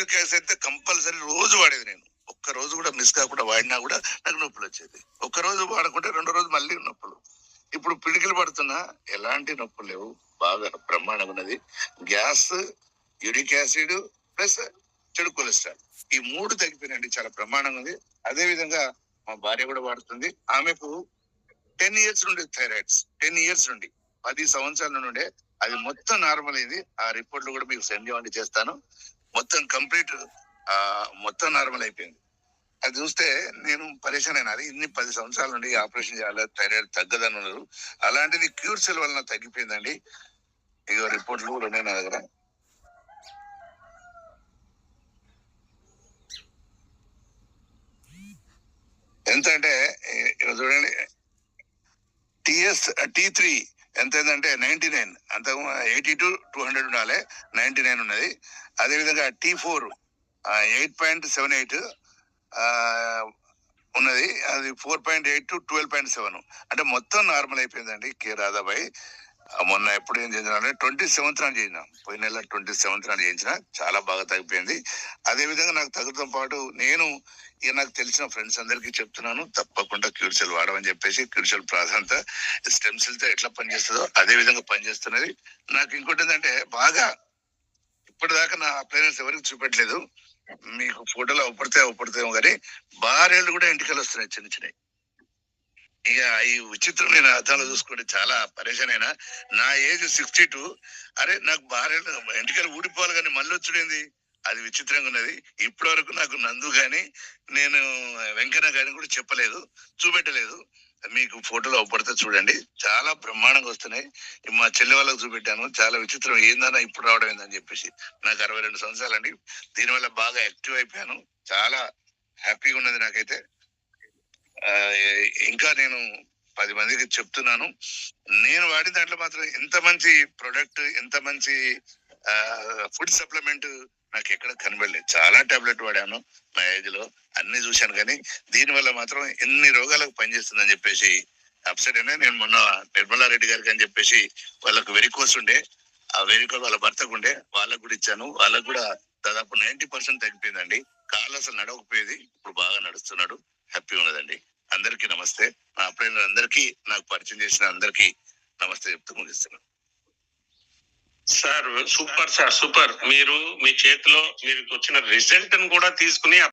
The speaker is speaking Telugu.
యూరిక్ యాసిడ్ అయితే కంపల్సరీ రోజు వాడేది నేను. ఒక్క రోజు కూడా మిస్ కాకుండా వాడినా కూడా నాకు నొప్పులు వచ్చేది. ఒక్క రోజు వాడకుంటే రెండో రోజు మళ్ళీ నొప్పులు. ఇప్పుడు పిడికిలు పడుతున్నా ఎలాంటి నొప్పులు లేవు. బాగా బ్రహ్మాండంగా ఉన్నది. గ్యాస్, యూరిక్ యాసిడ్ ప్లస్ చెడు కొలెస్ట్రాల్ ఈ 3 తగ్గిపోయినండి. చాలా బ్రహ్మాండంగా ఉంది. అదే విధంగా మా భార్య కూడా వాడుతుంది. ఆమెకు 10 ఇయర్స్ నుండి థైరాయిడ్స్ 10 ఇయర్స్ నుండి 10 సంవత్సరాల నుండే అది మొత్తం నార్మల్ అయింది. ఆ రిపోర్ట్లు కూడా మీకు సెండ్ చేయండి చేస్తాను. మొత్తం కంప్లీట్ మొత్తం నార్మల్ అయిపోయింది. అది చూస్తే నేను పరేషాన్ అయినా. అది ఇన్ని 10 సంవత్సరాల నుండి ఆపరేషన్ చేయాలి, థైరాయిడ్ తగ్గదని ఉన్నారు. అలాంటిది క్యూర్ సెల్ వలన తగ్గిపోయిందండి. ఇక రిపోర్ట్లు కూడా ఉన్నాయి నా దగ్గర. ఎంత అంటే చూడండి, T3 ఎంత ఏంటంటే 99, అంత 80 to 200 ఉండాలి, 99 ఉన్నది. అదే విధంగా T4 8.78 ఉన్నది, అది 4.8 to 12.7. అంటే మొత్తం నార్మల్ అయిపోయిందండి. కే రాధాబాయ్ మొన్న ఎప్పుడు ఏం చేసినా 27th చేసిన, పోయిన నెల 27th చేయించిన, చాలా బాగా తగ్గిపోయింది. అదే విధంగా నాకు తగ్గడంతో పాటు నేను ఇక నాకు తెలిసిన ఫ్రెండ్స్ అందరికీ చెప్తున్నాను, తప్పకుండా క్యూర్సెల్ వాడమని చెప్పేసి. క్యూర్సెల్ ప్రాధాన్యత స్టెమ్ సెల్ తో ఎట్లా పనిచేస్తుందో అదే విధంగా పనిచేస్తున్నది. నాకు ఇంకోటి ఏంటంటే, బాగా ఇప్పటిదాకా నా అప్లైనెస్ ఎవరికి చూపెట్టలేదు. మీకు ఫోటోలో అవపడతాయేమో కానీ బారేళ్ళు కూడా ఇంటికలు వస్తున్నాయి చిన్న చిన్నవి. ఇక ఈ విచిత్రం నేను అర్థంలో చూసుకుంటే చాలా పరేషాన్ అయినా. నా ఏజ్ 62. అరే నాకు బారేళ్ళు ఇంటికలు ఊడిపోవాలి కానీ మళ్ళీ వచ్చుడేంది, అది విచిత్రంగా ఉన్నది. ఇప్పటి వరకు నాకు నందు గాని నేను వెంకన్న గాని కూడా చెప్పలేదు, చూపెట్టలేదు. మీకు ఫోటోలో అవపడితే చూడండి, చాలా బ్రహ్మాండంగా వస్తున్నాయి. మా చెల్లి వాళ్ళకి చూపెట్టాను, చాలా విచిత్రం, ఏందన్నా ఇప్పుడు రావడం ఏందని చెప్పేసి. నాకు 62 సంవత్సరాలు అండి. దీనివల్ల బాగా యాక్టివ్ అయిపోయాను. చాలా హ్యాపీగా ఉన్నది నాకైతే. ఇంకా నేను 10 మందికి చెప్తున్నాను, నేను వాడిన దాంట్లో మాత్రం ఎంత మంచి ప్రొడక్ట్, ఎంత మంచి ఫుడ్ సప్లిమెంట్ నాకు ఎక్కడ కనబడలేదు. చాలా టాబ్లెట్ వాడాను నా ఏజ్ లో, అన్ని చూశాను, కానీ దీనివల్ల మాత్రం ఎన్ని రోగాలకు పనిచేస్తుందని చెప్పేసి అప్సెట్ అయినా. నేను మొన్న నిర్మలారెడ్డి గారికి అని చెప్పేసి వాళ్ళకు వెరికోస్ ఉండే, ఆ వెరికోస్ వాళ్ళ భర్తకు ఉండే, వాళ్ళకు కూడా ఇచ్చాను. వాళ్ళకు కూడా దాదాపు 90% తగ్గిపోయిందండి. కాళ్ళు అసలు నడవకపోయేది, ఇప్పుడు బాగా నడుస్తున్నాడు, హ్యాపీ ఉన్నదండి. అందరికీ నమస్తే. నా అప్లైనర్ అందరికీ, నాకు పరిచయం చేసిన అందరికీ నమస్తే చెప్తూ ముగిస్తున్నాను. Sir super sir, super. మీరు మీ చేతిలో మీకు వచ్చిన రిజల్ట్ ను కూడా తీసుకుని